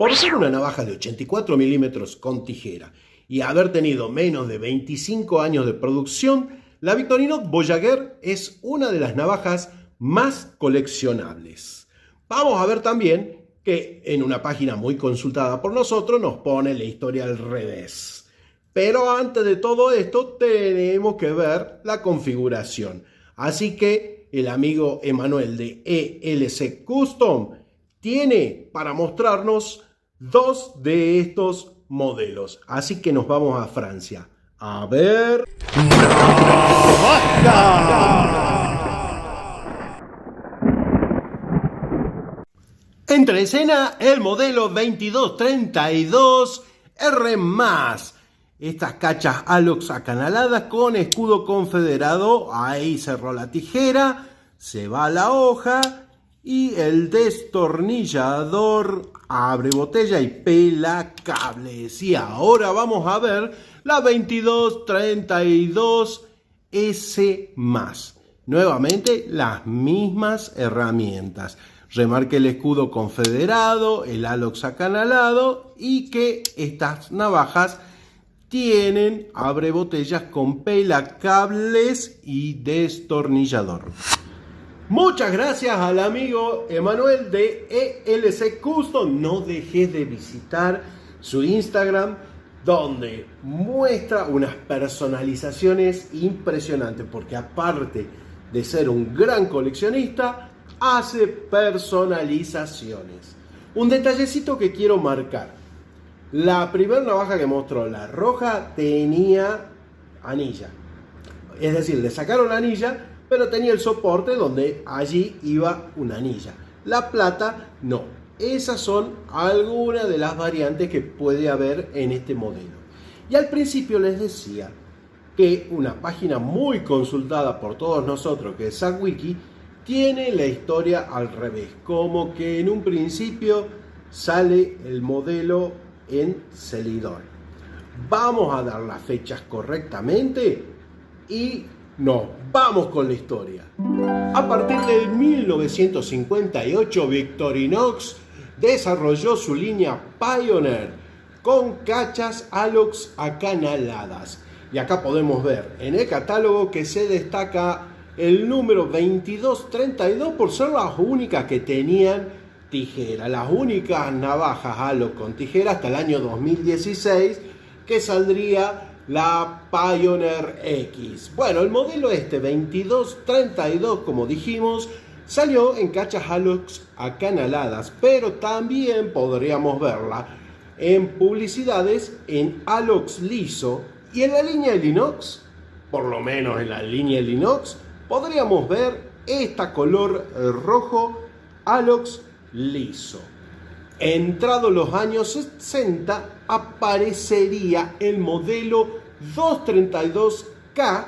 Por ser una navaja de 84 milímetros con tijera y haber tenido menos de 25 años de producción, la Victorinox Voyager es una de las navajas más coleccionables. Vamos a ver también que en una página muy consultada por nosotros nos pone la historia al revés. Pero antes de todo esto tenemos que ver la configuración. Así que el amigo Emanuel de ELC Custom tiene para mostrarnos dos de estos modelos. Así que nos vamos a Francia. A ver. Entra en escena el modelo 2232 R+. Estas cachas Alox acanaladas con escudo confederado. Ahí cerró la tijera, se va la hoja y el destornillador abre botella y pela cables. Y ahora vamos a ver la 2232S+. Nuevamente las mismas herramientas. Remarque el escudo confederado, el Alox acanalado y que estas navajas tienen abre botellas con pela cables y destornillador. Muchas gracias al amigo Emanuel de ELC Custom. No dejes de visitar su Instagram, donde muestra unas personalizaciones impresionantes, porque aparte de ser un gran coleccionista, hace personalizaciones. Un detallecito que quiero marcar. La primera navaja que mostró, la roja, tenía anilla. Es decir, le sacaron la anilla, pero tenía el soporte donde allí iba una anilla. La plata no. Esas son algunas de las variantes que puede haber en este modelo. Y al principio les decía que una página muy consultada por todos nosotros, que es SACWIKI, tiene la historia al revés. Como que en un principio sale el modelo en Celidor. Vamos a dar las fechas correctamente y nos vamos con la historia. A partir del 1958, Victorinox desarrolló su línea Pioneer con cachas Alox acanaladas. Y acá podemos ver en el catálogo que se destaca el número 2232 por ser las únicas que tenían tijera, las únicas navajas Alox con tijera hasta el año 2016, que saldría la Pioneer X. Bueno, el modelo 2232, como dijimos, salió en cachas Alox acanaladas, pero también podríamos verla en publicidades en Alox liso, y en la línea Linox, por lo menos en la línea Linox, podríamos ver esta color rojo Alox liso. Entrados los años 60 aparecería el modelo 232K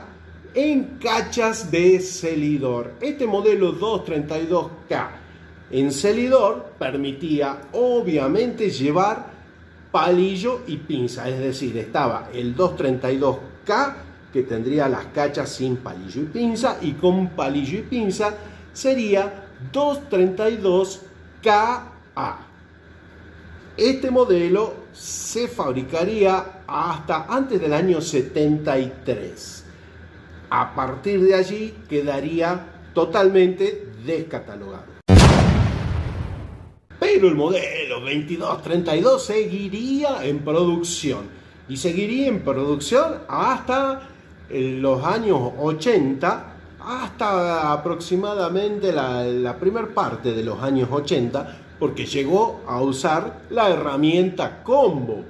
en cachas de Celidor. Este modelo 232K en Celidor permitía obviamente llevar palillo y pinza, es decir, estaba el 232K que tendría las cachas sin palillo y pinza, y con palillo y pinza sería 232K. Este modelo se fabricaría hasta antes del año 73. A partir de allí quedaría totalmente descatalogado. Pero el modelo 2232 seguiría en producción. Y seguiría en producción hasta los años 80, hasta aproximadamente la primera parte de los años 80, porque llegó a usar la herramienta combo.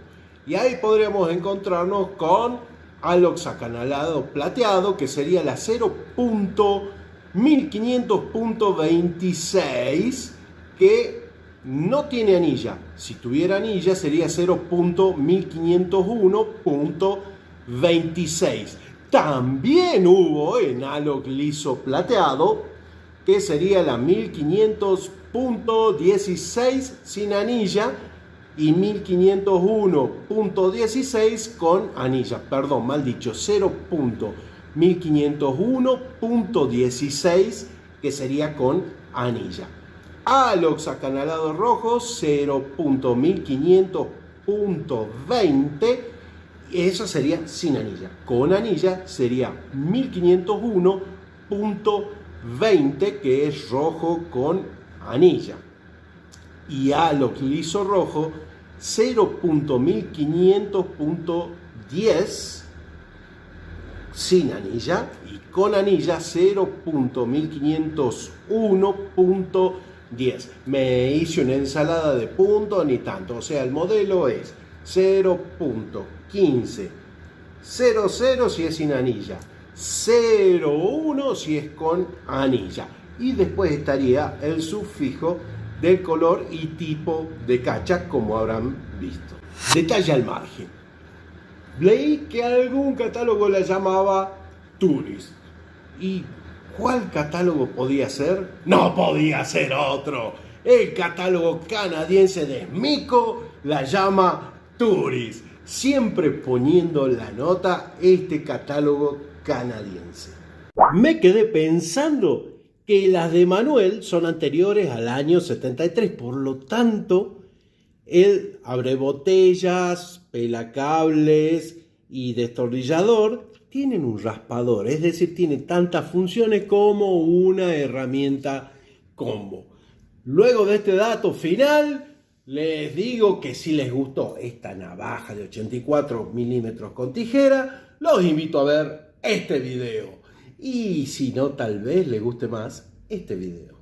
Y ahí podríamos encontrarnos con Alox acanalado plateado, que sería la 0.1500.26, que no tiene anilla. Si tuviera anilla sería 0.1501.26. También hubo en Alox liso plateado, que sería la 1500.16 sin anilla y 1501.16 con anilla. Perdón, mal dicho, 0.1501.16 que sería con anilla. Alox acanalado rojo 0.1500.20. Eso sería sin anilla. Con anilla sería 1501.20, que es rojo con anilla. Y Alox liso rojo 0.1500.10 sin anilla, y con anilla 0.1501.10. Me hice una ensalada de puntos, ni tanto, o sea, el modelo es 0.1500 si es sin anilla, 0.1 si es con anilla, y después estaría el sufijo del color y tipo de cacha, como habrán visto. Detalle al margen: leí que algún catálogo la llamaba Tourist. ¿Y cuál catálogo podía ser? No podía ser otro. El catálogo canadiense de Mico la llama Tourist, siempre poniendo la nota este catálogo canadiense. Me quedé pensando que las de Manuel son anteriores al año 73, por lo tanto, el abre botellas, pelacables y destornillador tienen un raspador, es decir, tiene tantas funciones como una herramienta combo. Luego de este dato final, les digo que si les gustó esta navaja de 84 milímetros con tijera, los invito a ver este video. Y si no, tal vez les guste más este video.